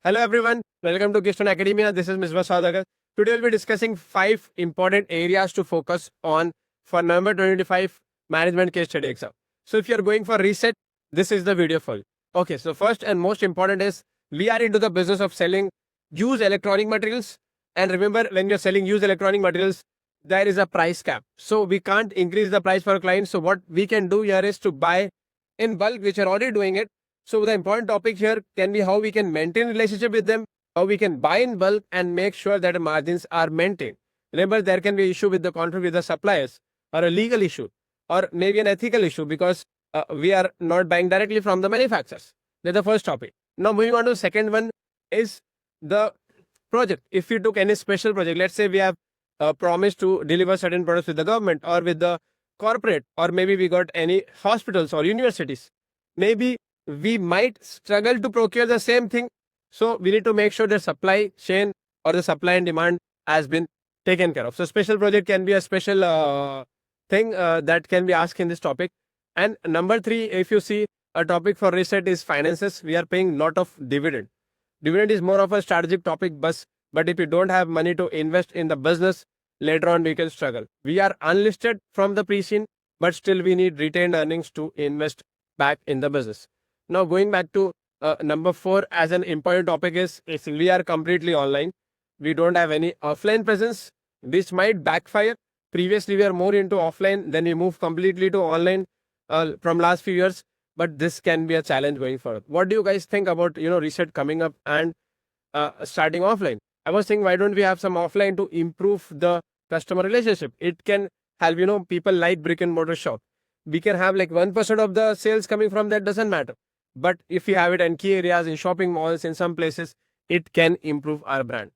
Hello everyone, welcome to Keystone Academia. This is Misbah Sadagar. Today we'll be discussing 5 important areas to focus on for November 2025 management case study exam. So if you're going for reset, this is the video for you. Okay, so first and most important is we are into the business of selling used electronic materials. And remember, when you're selling used electronic materials, there is a price cap. So we can't increase the price for a client. So what we can do here is to buy in bulk, which are already doing it. So the important topic here can be how we can maintain relationship with them, how we can buy in bulk and make sure that the margins are maintained. Remember, there can be issue with the contract with the suppliers or a legal issue or maybe an ethical issue because we are not buying directly from the manufacturers. That's the first topic. Now moving on to the second one is the project. If you took any special project, let's say we have promised to deliver certain products with the government or with the corporate, or maybe we got any hospitals or universities. Maybe we might struggle to procure the same thing. So we need to make sure the supply chain or the supply and demand has been taken care of. So special project can be a special thing that can be asked in this topic. And number 3, if you see a topic for reset is finances. We are paying lot of dividend. Dividend is more of a strategic topic, but if you don't have money to invest in the business, later on we can struggle. We are unlisted from the pre-scene, but still we need retained earnings to invest back in the business. Now going back to number 4 as an important topic is we are completely online. We don't have any offline presence. This might backfire. Previously we are more into offline, then we move completely to online from last few years. But this can be a challenge going forward. What do you guys think about reset coming up and starting offline? I was thinking, why don't we have some offline to improve the customer relationship? It can help, people like brick and mortar shop. We can have like 1% of the sales coming from that, doesn't matter. But if we have it in key areas, in shopping malls, in some places, it can improve our brand.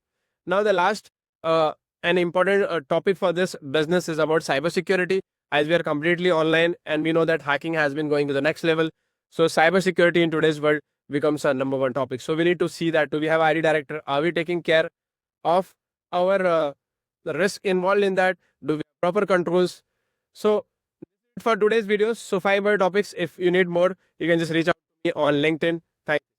Now, the last an important topic for this business is about cybersecurity. As we are completely online and we know that hacking has been going to the next level. So cybersecurity in today's world becomes our number 1 topic. So we need to see that. Do we have ID director? Are we taking care of our the risk involved in that? Do we have proper controls? So for today's videos, so 5 more topics. If you need more, you can just reach out to me on LinkedIn. Thank you.